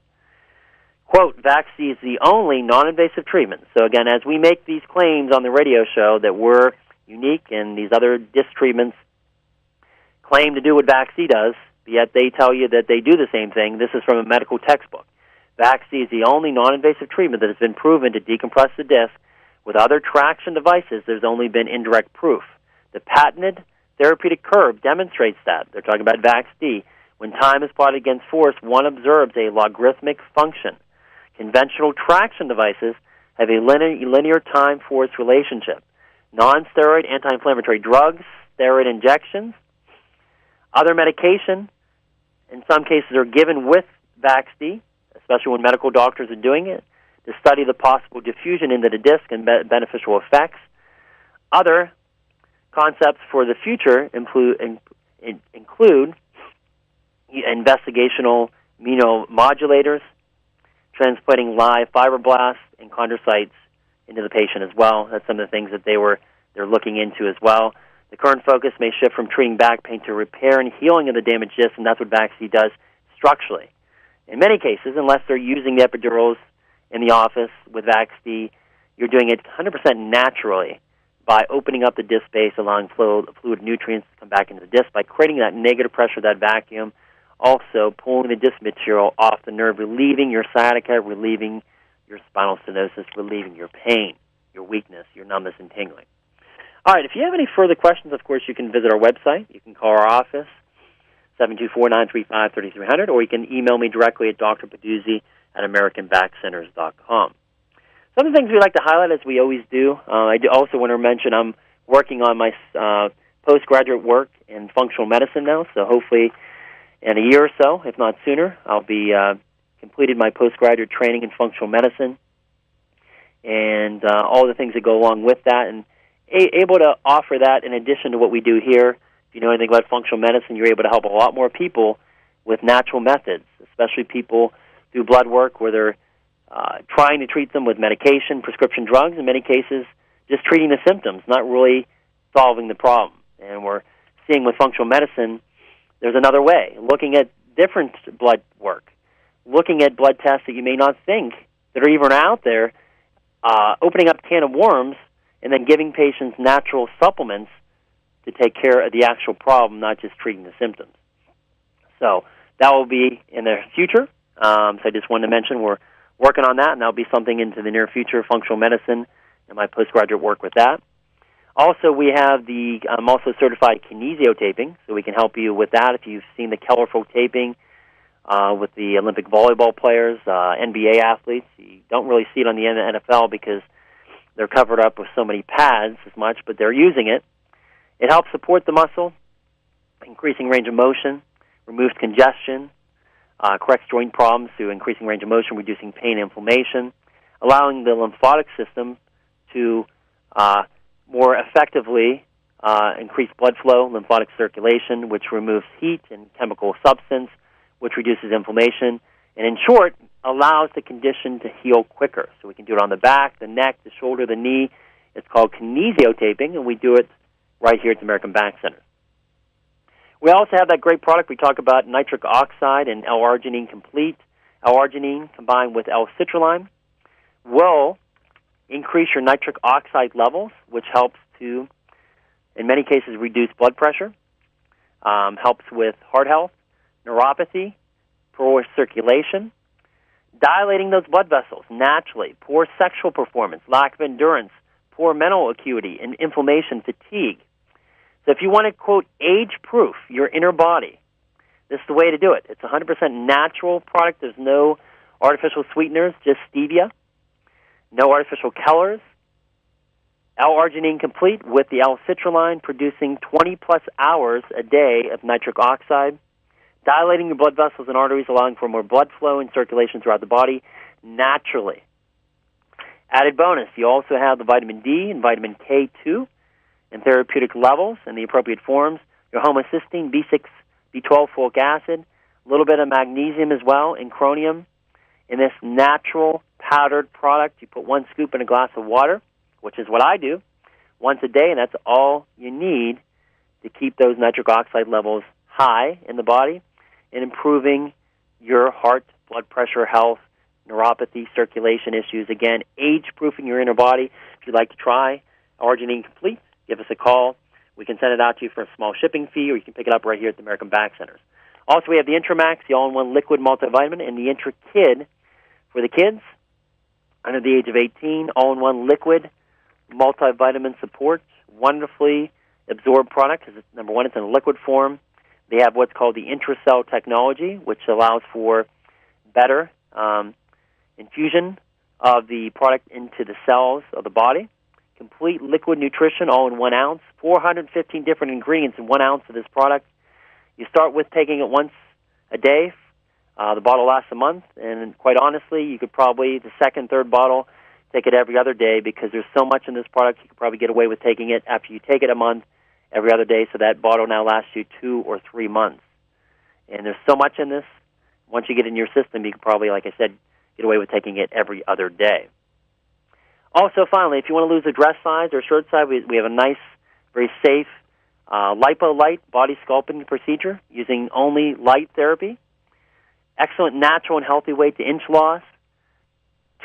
Quote, VAX-D is the only non-invasive treatment. So, again, as we make these claims on the radio show that we're unique and these other disc treatments claim to do what VAX-D does, yet they tell you that they do the same thing, this is from a medical textbook. VAX-D is the only non-invasive treatment that has been proven to decompress the disc. With other traction devices, there's only been indirect proof. The patented therapeutic curve demonstrates that. They're talking about VAX-D. When time is plotted against force, one observes a logarithmic function. Conventional traction devices have a linear time-force relationship. Non-steroid anti-inflammatory drugs, steroid injections, other medication, in some cases are given with VAX-D, especially when medical doctors are doing it, to study the possible diffusion into the disc and beneficial effects. Other concepts for the future include investigational immunomodulators, transplanting live fibroblasts and chondrocytes into the patient as well. That's some of the things that they're looking into as well. The current focus may shift from treating back pain to repair and healing of the damaged disc, and that's what VAX-D does structurally. In many cases, unless they're using the epidurals in the office with VAX-D, you're doing it 100% naturally by opening up the disc space, allowing fluid nutrients to come back into the disc, by creating that negative pressure, that vacuum, also pulling the disc material off the nerve, relieving your sciatica, relieving your spinal stenosis, relieving your pain, your weakness, your numbness and tingling. All right, if you have any further questions, of course, you can visit our website. You can call our office, 724-935-3300, or you can email me directly at drpedduzi@AmericanBackCenters.com. Some of the things we like to highlight, as we always do, I do also want to mention I'm working on my postgraduate work in functional medicine now, so hopefully in a year or so, if not sooner, I'll be completed my postgraduate training in functional medicine and all the things that go along with that, and able to offer that in addition to what we do here. If you know anything about functional medicine, you're able to help a lot more people with natural methods, especially people through blood work where they're trying to treat them with medication, prescription drugs, in many cases just treating the symptoms, not really solving the problem. And we're seeing with functional medicine, there's another way, looking at different blood work, looking at blood tests that you may not think that are even out there, opening up a can of worms, and then giving patients natural supplements to take care of the actual problem, not just treating the symptoms. So that will be in the future. So I just wanted to mention we're working on that, and that'll be something into the near future, functional medicine and my postgraduate work with that. Also, we have I'm also certified kinesiotaping, so we can help you with that. If you've seen the colorful taping with the Olympic volleyball players, NBA athletes, you don't really see it on the NFL because they're covered up with so many pads as much, but they're using it. It helps support the muscle, increasing range of motion, removes congestion, corrects joint problems through increasing range of motion, reducing pain and inflammation, allowing the lymphatic system to more effectively increase blood flow, lymphatic circulation, which removes heat and chemical substance, which reduces inflammation, and in short, allows the condition to heal quicker. So we can do it on the back, the neck, the shoulder, the knee. It's called kinesiotaping, and we do it right here at the American Back Center. We also have that great product we talk about, nitric oxide and L-arginine complete. L-arginine combined with L-citrulline will increase your nitric oxide levels, which helps to, in many cases, reduce blood pressure, helps with heart health, neuropathy, poor circulation, dilating those blood vessels naturally, poor sexual performance, lack of endurance, poor mental acuity, and inflammation, fatigue. So if you want to, quote, age-proof your inner body, this is the way to do it. It's a 100% natural product. There's no artificial sweeteners, just stevia, no artificial colors, L-arginine complete with the L-citrulline producing 20-plus hours a day of nitric oxide, dilating your blood vessels and arteries, allowing for more blood flow and circulation throughout the body naturally. Added bonus, you also have the vitamin D and vitamin K2 in therapeutic levels and the appropriate forms, your homocysteine, B6, B12, folic acid, a little bit of magnesium as well, and chromium. In this natural powdered product, you put 1 scoop in a glass of water, which is what I do, once a day, and that's all you need to keep those nitric oxide levels high in the body and improving your heart, blood pressure, health, neuropathy, circulation issues. Again, age-proofing your inner body. If you'd like to try Arginine Complete, give us a call. We can send it out to you for a small shipping fee, or you can pick it up right here at the American Back Centers. Also, we have the Intramax, the all-in-one liquid multivitamin, and the Intra-Kid for the kids under the age of 18, all-in-one liquid multivitamin support, wonderfully absorbed product because, number one, it's in a liquid form. They have what's called the intracell technology, which allows for better infusion of the product into the cells of the body. Complete liquid nutrition, all in 1 ounce. 415 different ingredients in 1 ounce of this product. You start with taking it once a day. The bottle lasts a month, and quite honestly, you could probably, the second, third bottle, take it every other day because there's so much in this product, you could probably get away with taking it after you take it a month, every other day, so that bottle now lasts you 2 or 3 months. And there's so much in this. Once you get it in your system, you can probably, like I said, get away with taking it every other day. Also, finally, if you want to lose a dress size or shirt size, we have a nice, very safe lipo-light body sculpting procedure using only light therapy. Excellent natural and healthy way to inch loss.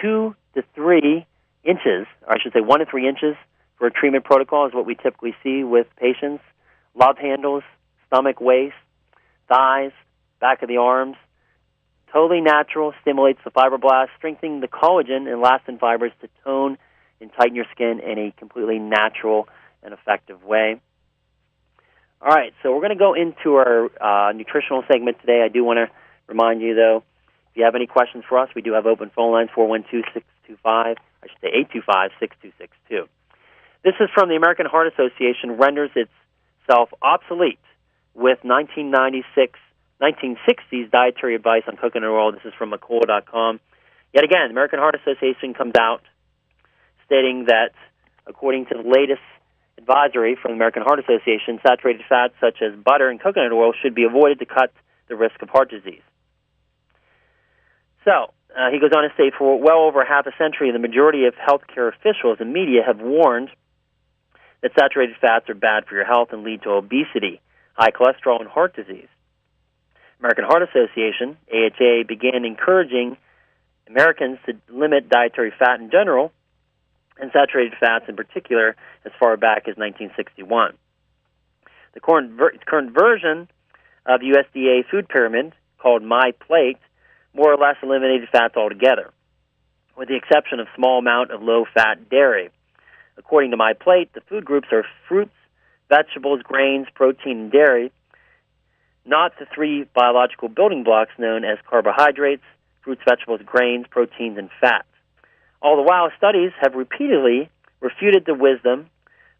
2 to 3 inches, or I should say 1 to 3 inches for a treatment protocol is what we typically see with patients. Love handles, stomach, waist, thighs, back of the arms. Totally natural, stimulates the fibroblasts, strengthening the collagen and elastin fibers to tone and tighten your skin in a completely natural and effective way. All right, so we're going to go into our nutritional segment today. I do want to remind you, though, if you have any questions for us, we do have open phone lines, 412-625, I should say 825-6262. This is from the American Heart Association, renders itself obsolete with 1960s dietary advice on coconut oil. This is from McCool.com. Yet again, the American Heart Association comes out stating that, according to the latest advisory from the American Heart Association, saturated fats such as butter and coconut oil should be avoided to cut the risk of heart disease. So, he goes on to say, for well over half a century, the majority of healthcare officials and media have warned that saturated fats are bad for your health and lead to obesity, high cholesterol, and heart disease. American Heart Association, AHA, began encouraging Americans to limit dietary fat in general and saturated fats in particular as far back as 1961. The current version of the USDA food pyramid, called My Plate, more or less eliminated fats altogether, with the exception of small amount of low-fat dairy. According to My Plate, the food groups are fruits, vegetables, grains, protein, and dairy, not the three biological building blocks known as carbohydrates, fruits, vegetables, grains, proteins, and fats. All the while, studies have repeatedly refuted the wisdom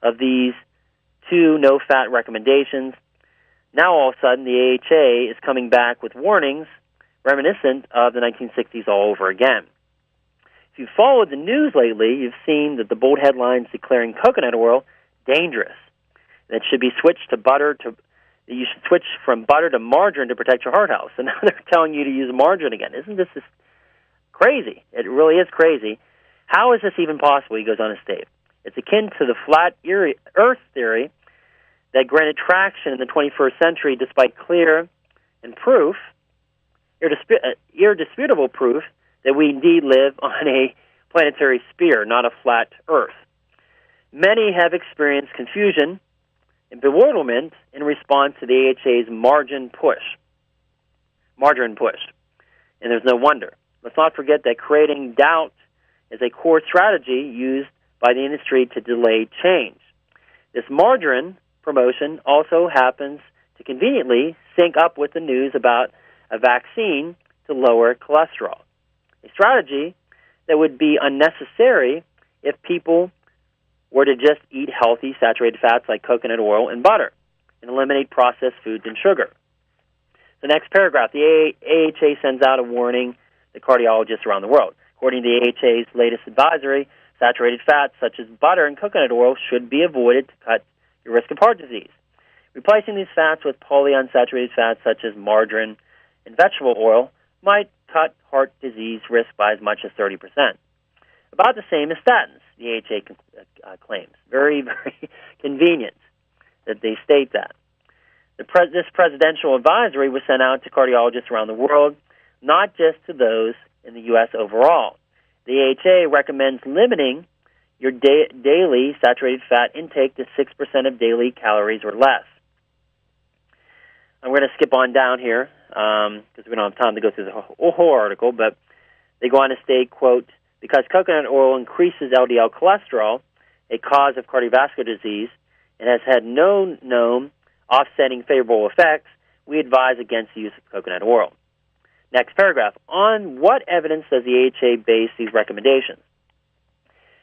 of these two no-fat recommendations. Now, all of a sudden, the AHA is coming back with warnings reminiscent of the 1960s all over again. If you've followed the news lately, you've seen that the bold headlines declaring coconut oil dangerous. That should be switched to butter you should switch from butter to margarine to protect your heart health. So now they're telling you to use margarine again. Isn't this just crazy? It really is crazy. How is this even possible, he goes on to state. It's akin to the flat earth theory that granted traction in the 21st century despite clear and irredisputable proof that we indeed live on a planetary sphere, not a flat earth. Many have experienced confusion and bewilderment in response to the AHA's margarine push. And there's no wonder. Let's not forget that creating doubt is a core strategy used by the industry to delay change. This margarine promotion also happens to conveniently sync up with the news about a vaccine to lower cholesterol, a strategy that would be unnecessary if people were to just eat healthy saturated fats like coconut oil and butter and eliminate processed foods and sugar. The next paragraph, the AHA sends out a warning to cardiologists around the world. According to the AHA's latest advisory, saturated fats such as butter and coconut oil should be avoided to cut your risk of heart disease. Replacing these fats with polyunsaturated fats such as margarine and vegetable oil might cut heart disease risk by as much as 30%. About the same as statins, the AHA claims. Very, very convenient that they state that. This presidential advisory was sent out to cardiologists around the world, not just to those in the U.S. overall. The AHA recommends limiting your daily saturated fat intake to 6% of daily calories or less. I'm going to skip on down here because we don't have time to go through the whole article, but they go on to state, quote, because coconut oil increases LDL cholesterol, a cause of cardiovascular disease, and has had no known offsetting favorable effects, we advise against the use of coconut oil. Next paragraph. On what evidence does the AHA base these recommendations?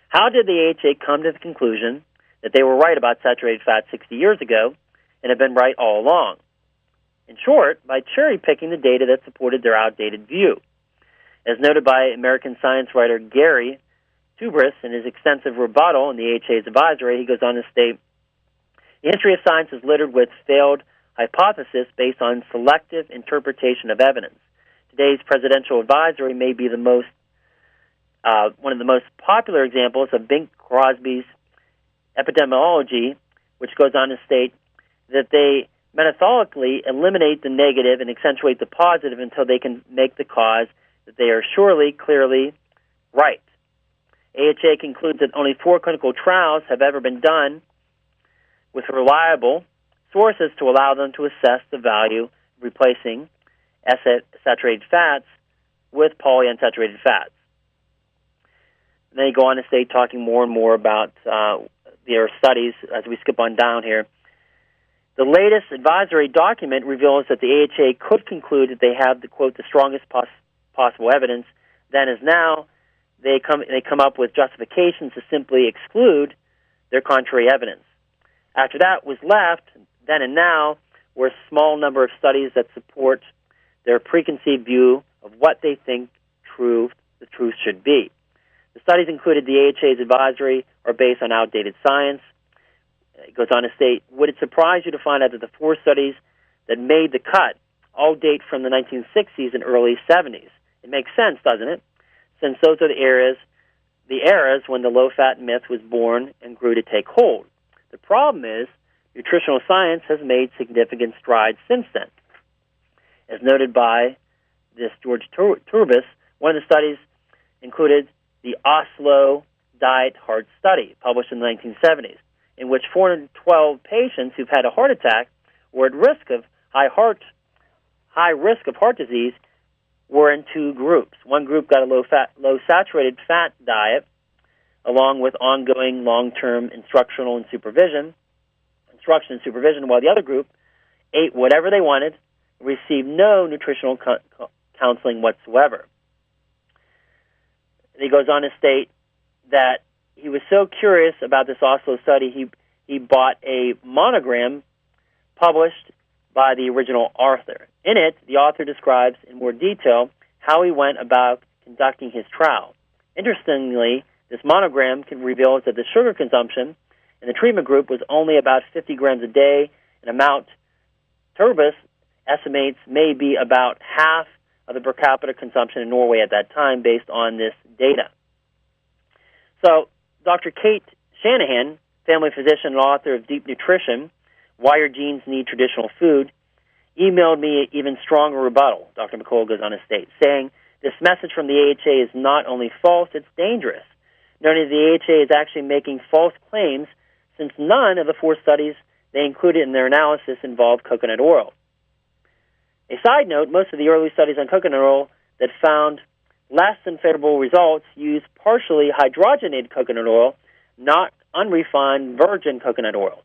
How did the AHA come to the conclusion that they were right about saturated fat 60 years ago and have been right all along? In short, by cherry-picking the data that supported their outdated view. As noted by American science writer Gary Tubris in his extensive rebuttal in the AHA's advisory, he goes on to state, the history of science is littered with failed hypotheses based on selective interpretation of evidence. Today's presidential advisory may be one of the most popular examples of Bing Crosby's epidemiology, which goes on to state that they methodically eliminate the negative and accentuate the positive until they can make the cause that they are surely, clearly right. AHA concludes that only 4 clinical trials have ever been done with reliable sources to allow them to assess the value of replacing saturated fats with polyunsaturated fats. And then they go on to state, talking more and more about their studies as we skip on down here. The latest advisory document reveals that the AHA could conclude that they have, the strongest possible evidence. Then as now, they come up with justifications to simply exclude their contrary evidence. After that was left, then and now, were a small number of studies that support their preconceived view of what they think the truth should be. The studies included the AHA's advisory are based on outdated science. It goes on to state, would it surprise you to find out that the 4 studies that made the cut all date from the 1960s and early 70s? It makes sense, doesn't it? Since those are the eras when the low-fat myth was born and grew to take hold. The problem is, nutritional science has made significant strides since then. As noted by this George Turbis, one of the studies included the Oslo Diet Heart Study, published in the 1970s, in which 412 patients who've had a heart attack were at risk of high risk of heart disease were in 2 groups. One group got a low saturated fat diet, along with ongoing long-term instruction and supervision, while the other group ate whatever they wanted, received no nutritional counseling whatsoever. And he goes on to state that he was so curious about this Oslo study, he bought a monogram published by the original author. In it, the author describes in more detail how he went about conducting his trial. Interestingly, this monogram reveals that the sugar consumption in the treatment group was only about 50 grams a day, and amount Turbis estimates may be about half of the per capita consumption in Norway at that time based on this data. So Dr. Kate Shanahan, family physician and author of Deep Nutrition, Why Your Genes Need Traditional Food, emailed me an even stronger rebuttal, Dr. McCullough goes on to state, saying, this message from the AHA is not only false, it's dangerous. Noting the AHA is actually making false claims since none of the 4 studies they included in their analysis involved coconut oil. A side note, most of the early studies on coconut oil that found less than favorable results used partially hydrogenated coconut oil, not unrefined virgin coconut oil.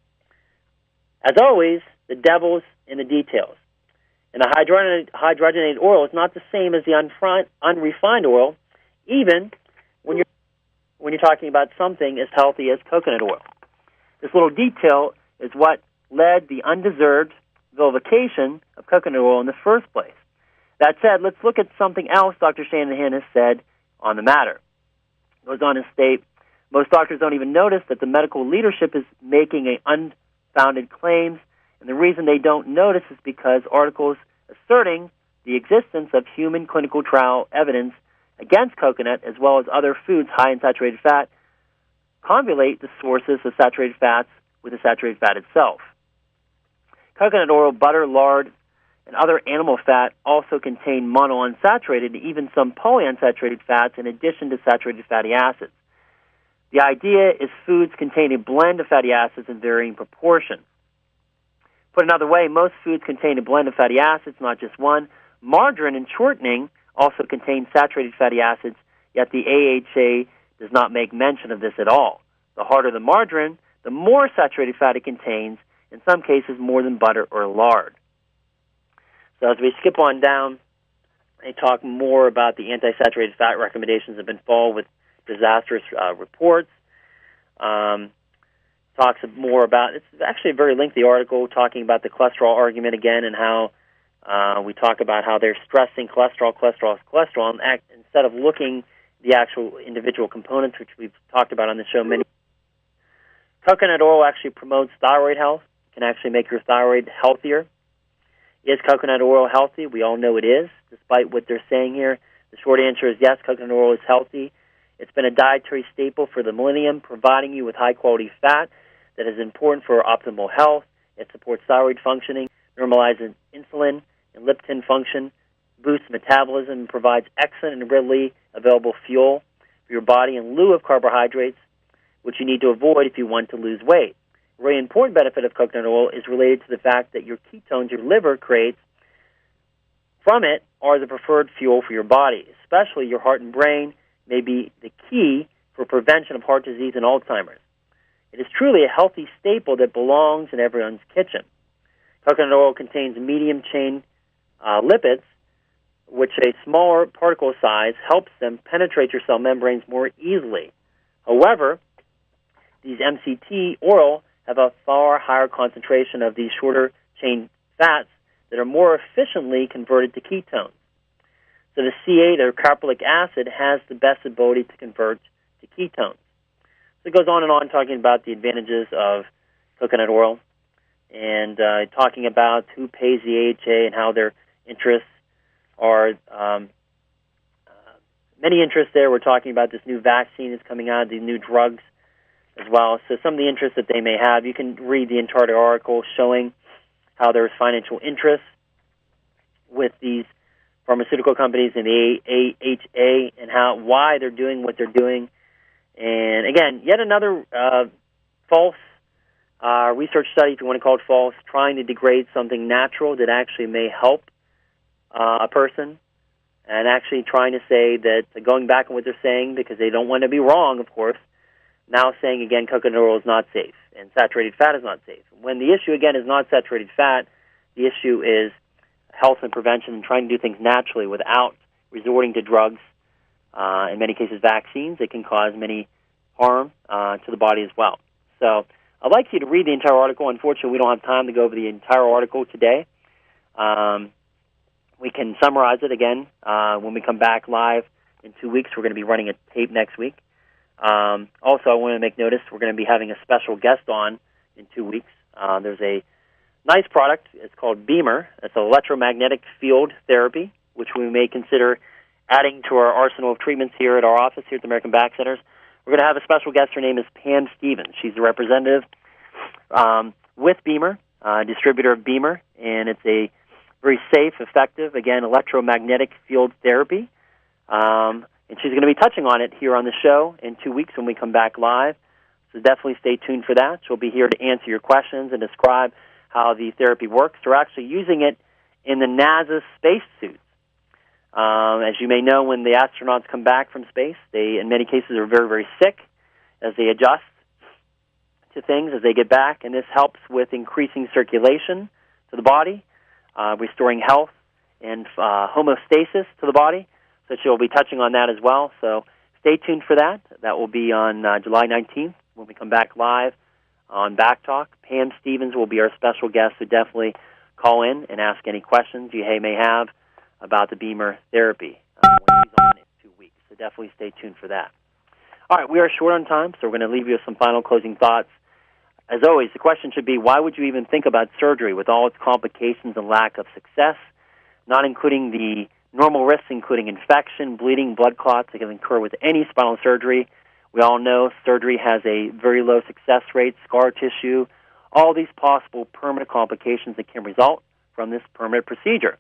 As always, the devil's in the details. And the hydrogenated oil is not the same as the unrefined oil, even when you're talking about something as healthy as coconut oil. This little detail is what led the undeserved vilification of coconut oil in the first place. That said, let's look at something else Dr. Shanahan has said on the matter. He goes on to state, most doctors don't even notice that the medical leadership is making unfounded claims, and the reason they don't notice is because articles asserting the existence of human clinical trial evidence against coconut, as well as other foods high in saturated fat, convolute the sources of saturated fats with the saturated fat itself. Coconut oil, butter, lard, and other animal fat also contain monounsaturated and even some polyunsaturated fats in addition to saturated fatty acids. The idea is foods contain a blend of fatty acids in varying proportions. Put another way, most foods contain a blend of fatty acids, not just one. Margarine and shortening also contain saturated fatty acids, yet the AHA does not make mention of this at all. The harder the margarine, the more saturated fat it contains, in some cases more than butter or lard. So as we skip on down, they talk more about the anti-saturated fat recommendations that have been followed with disastrous reports. Talks more about, it's actually a very lengthy article talking about the cholesterol argument again and how we talk about how they're stressing cholesterol, and instead of looking the actual individual components, which we've talked about on the show many. Coconut oil actually promotes thyroid health, can actually make your thyroid healthier. Is coconut oil healthy? We all know it is, despite what they're saying here. The short answer is yes, coconut oil is healthy. It's been a dietary staple for the millennium, providing you with high-quality fat that is important for optimal health. It supports thyroid functioning, normalizes insulin and leptin function, boosts metabolism, and provides excellent and readily available fuel for your body in lieu of carbohydrates, which you need to avoid if you want to lose weight. A very important benefit of coconut oil is related to the fact that your ketones your liver creates from it are the preferred fuel for your body, especially your heart and brain may be the key for prevention of heart disease and Alzheimer's. It is truly a healthy staple that belongs in everyone's kitchen. Coconut oil contains medium-chain lipids, which a smaller particle size helps them penetrate your cell membranes more easily. However, these MCT oil have a far higher concentration of these shorter-chain fats that are more efficiently converted to ketones. So the C8, or carboxylic acid, has the best ability to convert to ketones. So it goes on and on talking about the advantages of coconut oil and talking about who pays the AHA and how their interests are. Many interests there. We're talking about this new vaccine that's coming out, these new drugs as well. So some of the interests that they may have, you can read the entire article showing how there's financial interests with these pharmaceutical companies and the AHA and why they're doing what they're doing. And again, yet another false research study, if you want to call it false, trying to degrade something natural that actually may help a person, and actually trying to say that, going back on what they're saying, because they don't want to be wrong, of course, now saying again coconut oil is not safe and saturated fat is not safe. When the issue again is not saturated fat, the issue is health and prevention and trying to do things naturally without resorting to drugs, in many cases vaccines. It can cause many harm to the body as well. So I'd like you to read the entire article. Unfortunately, we don't have time to go over the entire article today. We can summarize it again when we come back live in 2 weeks. We're going to be running a tape next week. Also, I want to make notice we're going to be having a special guest on in 2 weeks. There's a nice product. It's called Beamer. It's electromagnetic field therapy, which we may consider adding to our arsenal of treatments here at our office here at the American Back Centers. We're going to have a special guest. Her name is Pam Stevens. She's the representative with Beamer, distributor of Beamer, and it's a very safe, effective, again, electromagnetic field therapy. And she's going to be touching on it here on the show in 2 weeks when we come back live. So definitely stay tuned for that. She'll be here to answer your questions and describe how the therapy works. They're actually using it in the NASA space suits. As you may know, when the astronauts come back from space, they, in many cases, are very, very sick as they adjust to things as they get back, and this helps with increasing circulation to the body, restoring health and homeostasis to the body. So she'll be touching on that as well. So stay tuned for that. That will be on July 19th when we come back live on BackTalk. Pam Stevens will be our special guest, so definitely call in and ask any questions you may have about the Beamer therapy when she's on in 2 weeks. So definitely stay tuned for that. All right, we are short on time, so we're going to leave you with some final closing thoughts. As always, the question should be, why would you even think about surgery with all its complications and lack of success, not including the normal risks, including infection, bleeding, blood clots that can occur with any spinal surgery? We all know surgery has a very low success rate, scar tissue, all these possible permanent complications that can result from this permanent procedure.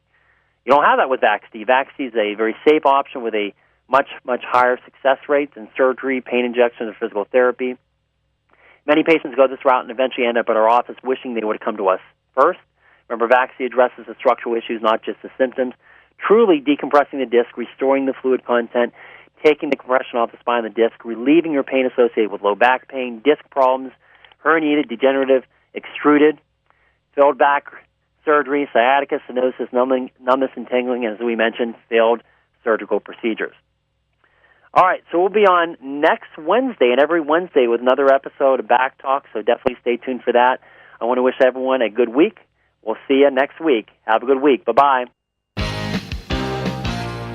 You don't have that with VAXD. VAXD is a very safe option with a much, much higher success rate than surgery, pain injections, or physical therapy. Many patients go this route and eventually end up at our office wishing they would have come to us first. Remember, VAXD addresses the structural issues, not just the symptoms, truly decompressing the disc, restoring the fluid content, taking the compression off the spine of the disc, relieving your pain associated with low back pain, disc problems, herniated, degenerative, extruded, filled back surgery, sciatica, stenosis, numbness, and tingling, and as we mentioned, failed surgical procedures. All right, so we'll be on next Wednesday and every Wednesday with another episode of Back Talk, so definitely stay tuned for that. I want to wish everyone a good week. We'll see you next week. Have a good week. Bye-bye.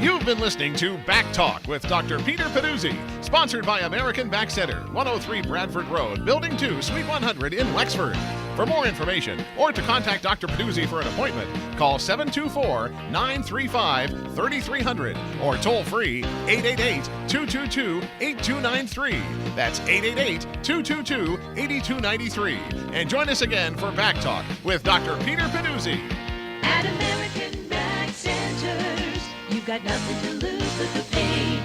You've been listening to Back Talk with Dr. Peter Pedduzi, sponsored by American Back Center, 103 Bradford Road, Building 2, Suite 100 in Wexford. For more information or to contact Dr. Pedduzi for an appointment, call 724-935-3300 or toll free 888-222-8293. That's 888-222-8293. And join us again for Back Talk with Dr. Peter Pedduzi. At American Back Centers, you've got nothing to lose but the pain.